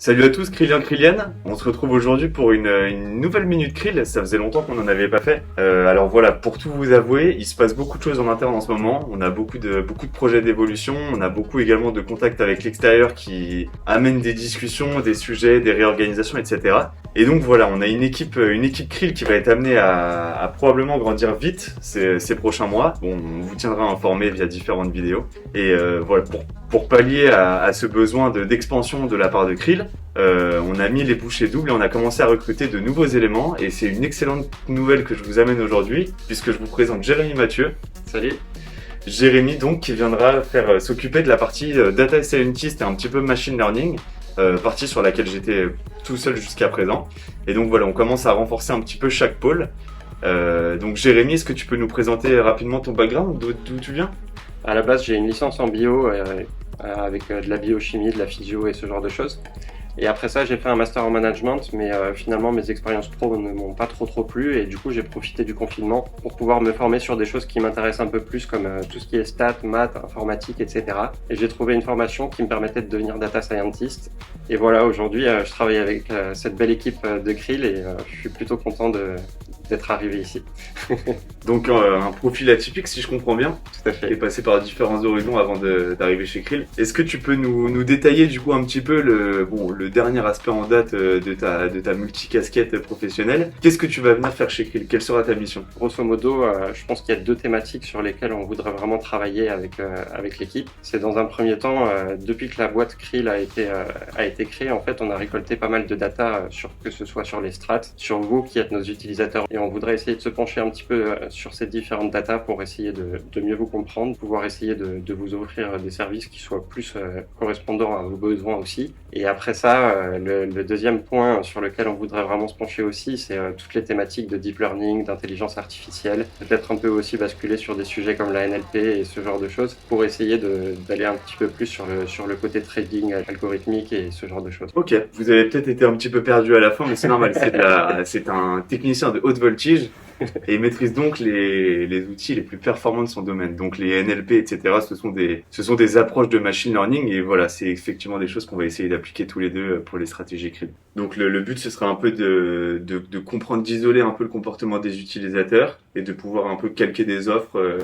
Salut à tous, Krillien, Krillian. On se retrouve aujourd'hui pour une nouvelle Minute Krill. Ça faisait longtemps qu'on n'en avait pas fait. Alors voilà, pour tout vous avouer, il se passe beaucoup de choses en interne en ce moment. On a beaucoup de projets d'évolution. On a beaucoup également de contacts avec l'extérieur qui amènent des discussions, des sujets, des réorganisations, etc. Et donc voilà, on a une équipe Krill qui va être amenée à probablement grandir vite ces prochains mois. Bon, on vous tiendra informé via différentes vidéos. Et voilà, pour pallier à ce besoin d'expansion de la part de Krill, on a mis les bouchées doubles et on a commencé à recruter de nouveaux éléments. Et c'est une excellente nouvelle que je vous amène aujourd'hui, puisque je vous présente Jérémy Mathieu. Salut. Jérémy donc qui viendra s'occuper de la partie data scientist et un petit peu machine learning, partie sur laquelle j'étais tout seul jusqu'à présent. Et donc voilà, on commence à renforcer un petit peu chaque pôle. Donc Jérémy, est-ce que tu peux nous présenter rapidement ton background, d'où tu viens? À la base, j'ai une licence en bio avec de la biochimie, de la physio et ce genre de choses. Et après ça, j'ai fait un master en management, mais finalement, mes expériences pro ne m'ont pas trop plu. Et du coup, j'ai profité du confinement pour pouvoir me former sur des choses qui m'intéressent un peu plus, comme tout ce qui est stats, maths, informatique, etc. Et j'ai trouvé une formation qui me permettait de devenir data scientist. Et voilà, aujourd'hui, je travaille avec cette belle équipe de Krill et je suis plutôt content d'être arrivé ici. Donc un profil atypique si je comprends bien. Tout à fait. Tu es passé par différents horizons avant d'arriver chez Krill. Est-ce que tu peux nous détailler du coup un petit peu le dernier aspect en date de ta multicasquette professionnelle? Qu'est-ce que tu vas venir faire chez Krill? Quelle sera ta mission? Grosso modo, je pense qu'il y a deux thématiques sur lesquelles on voudrait vraiment travailler avec l'équipe. C'est dans un premier temps, depuis que la boîte Krill a été créée, en fait, on a récolté pas mal de data, que ce soit sur les strats, sur vous qui êtes nos utilisateurs. Et on voudrait essayer de se pencher un petit peu sur ces différentes datas pour essayer de mieux vous comprendre, pouvoir essayer de vous offrir des services qui soient plus correspondants à vos besoins aussi. Et après ça, le deuxième point sur lequel on voudrait vraiment se pencher aussi, c'est toutes les thématiques de deep learning, d'intelligence artificielle, peut-être un peu aussi basculer sur des sujets comme la NLP et ce genre de choses, pour essayer d'aller un petit peu plus sur le côté trading algorithmique et ce genre de choses. Ok, vous avez peut-être été un petit peu perdu à la fin, mais c'est normal, c'est un technicien de haute voltige et il maîtrise donc les outils les plus performants de son domaine. Donc les NLP, etc. Ce sont des approches de machine learning et voilà, c'est effectivement des choses qu'on va essayer d'appliquer tous les deux pour les stratégies Krill. Donc le but, ce sera un peu de comprendre, d'isoler un peu le comportement des utilisateurs et de pouvoir un peu calquer des offres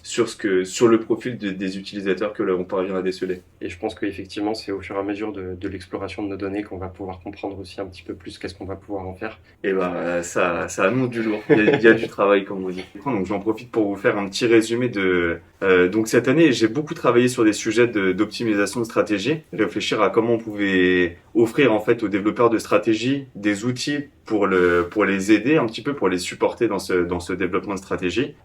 sur le profil des utilisateurs que l'on parvient à déceler. Et je pense qu'effectivement, c'est au fur et à mesure de l'exploration de nos données qu'on va pouvoir comprendre aussi un petit peu plus qu'est-ce qu'on va pouvoir en faire. Et ça annonce du lourd. Il y a du travail, comme on dit. Donc j'en profite pour vous faire un petit résumé donc cette année, j'ai beaucoup travaillé sur des sujets d'optimisation de stratégie, réfléchir à comment on pouvait offrir en fait aux développeurs de stratégie des outils pour les aider un petit peu, pour les supporter dans ce développement de stratégie.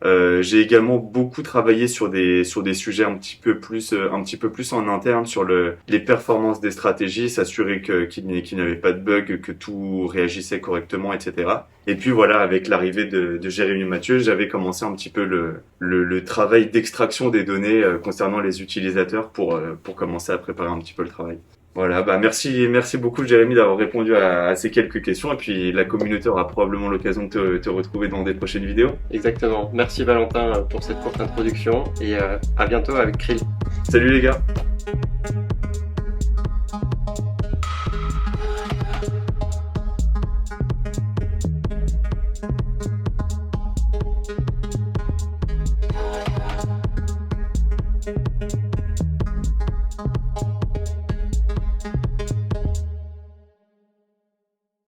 J'ai également beaucoup travaillé sur des sujets un petit peu plus en interne sur les performances des stratégies, s'assurer qu'il n'y avait pas de bug, que tout réagissait correctement, etc. Et puis voilà, avec l'arrivée de Jérémy Mathieu, j'avais commencé un petit peu le travail d'extraction des données concernant les utilisateurs pour commencer à préparer un petit peu le travail. Voilà, merci beaucoup Jérémy d'avoir répondu à ces quelques questions et puis la communauté aura probablement l'occasion de te retrouver dans des prochaines vidéos. Exactement. Merci Valentin pour cette courte introduction et à bientôt avec Krill. Salut les gars.